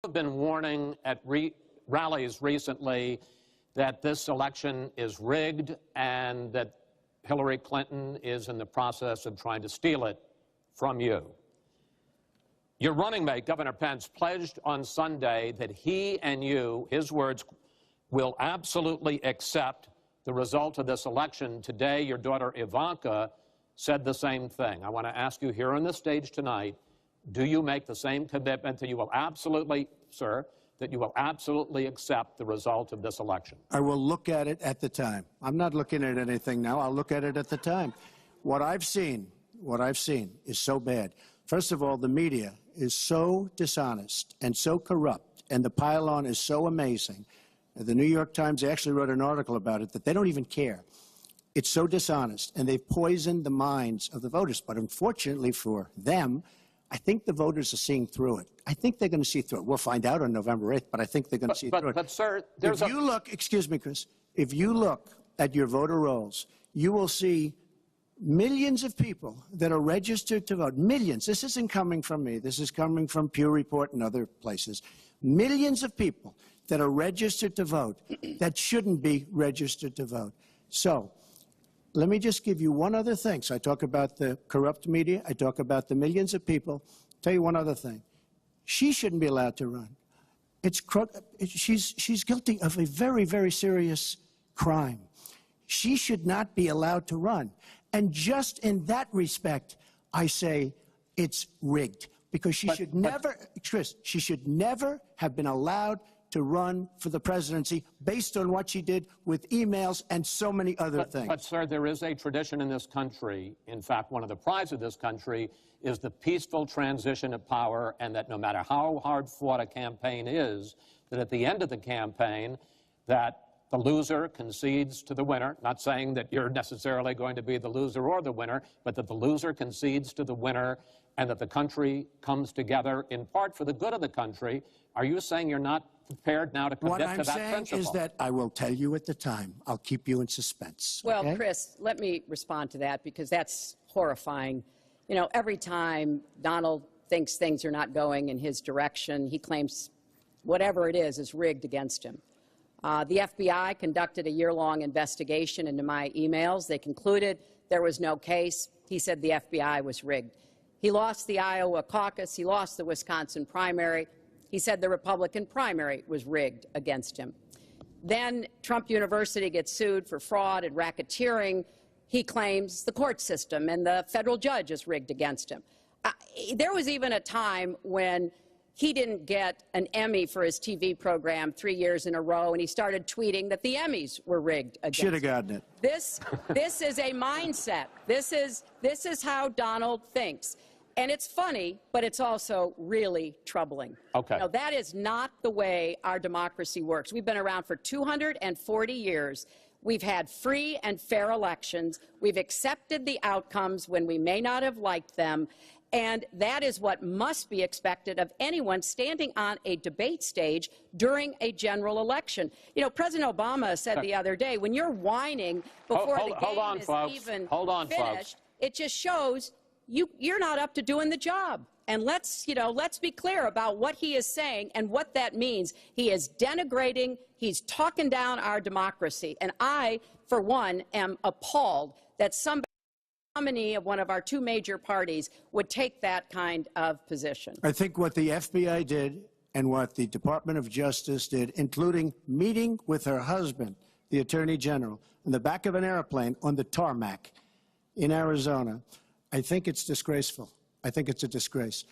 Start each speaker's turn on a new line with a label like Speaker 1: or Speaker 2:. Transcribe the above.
Speaker 1: Have been warning at rallies recently that this election is rigged and that Hillary Clinton is in the process of trying to steal it from you. Your running mate, Governor Pence, pledged on Sunday that he and you, his words, will absolutely accept the result of this election. Today, your daughter Ivanka said the same thing. I want to ask you here on the stage tonight, do you make the same commitment that you will absolutely, sir, that you will absolutely accept the result of this election?
Speaker 2: I will look at it at the time. I'm not looking at anything now. I'll look at it at the time. What I've seen is so bad. First of all, the media is so dishonest and so corrupt, and the pile-on is so amazing. The New York Times actually wrote an article about it that they don't even care. It's so dishonest, and they've poisoned the minds of the voters. But unfortunately for them, I think the voters are seeing through it. I think they're going to see through it. We'll find out on November 8th, but I think they're going to see through it.
Speaker 1: But, sir,
Speaker 2: if you look, excuse me, Chris, if you look at your voter rolls, you will see millions of people that are registered to vote. Millions. This isn't coming from me. This is coming from Pew Report and other places. Millions of people that are registered to vote that shouldn't be registered to vote. So let me just give you one other thing. So I talk about the corrupt media. I talk about the millions of people. Tell you one other thing. She shouldn't be allowed to run. She's guilty of a very, very serious crime. She should not be allowed to run. And just in that respect, I say it's rigged. Because she should never, Chris, she should never have been allowed to run for the presidency based on what she did with emails and so many other things.
Speaker 1: But, sir, there is a tradition in this country. In fact, one of the prides of this country is the peaceful transition of power, and that no matter how hard fought a campaign is, that at the end of the campaign, that the loser concedes to the winner. Not saying that you're necessarily going to be the loser or the winner, but that the loser concedes to the winner and that the country comes together in part for the good of the country. Are you saying you're not prepared now to commit to that principle?
Speaker 2: What I'm saying is that I will tell you at the time. I'll keep you in suspense.
Speaker 3: Well,
Speaker 2: okay?
Speaker 3: Chris, let me respond to that because that's horrifying. You know, every time Donald thinks things are not going in his direction, he claims whatever it is rigged against him. The FBI conducted a year-long investigation into my emails. They concluded there was no case. He said the FBI was rigged. He lost the Iowa caucus. He lost the Wisconsin primary. He said the Republican primary was rigged against him. Then Trump University gets sued for fraud and racketeering. He claims the court system and the federal judge is rigged against him. There was even a time when he didn't get an Emmy for his TV program 3 years in a row, and he started tweeting that the Emmys were rigged against him.
Speaker 2: Should have gotten it.
Speaker 3: This is a mindset. This is how Donald thinks. And it's funny, but it's also really troubling.
Speaker 1: Okay.
Speaker 3: You know, that is not the way our democracy works. We've been around for 240 years. We've had free and fair elections. We've accepted the outcomes when we may not have liked them. And that is what must be expected of anyone standing on a debate stage during a general election. You know, President Obama said the other day, when you're whining before the game is even finished, it just shows you're not up to doing the job. And let's be clear about what he is saying and what that means. He is denigrating, he's talking down our democracy. And I, for one, am appalled that somebody nominee of one of our two major parties would take that kind of position.
Speaker 2: I think what the FBI did and what the Department of Justice did, including meeting with her husband, the Attorney General, in the back of an airplane on the tarmac in Arizona, I think it's disgraceful. I think it's a disgrace.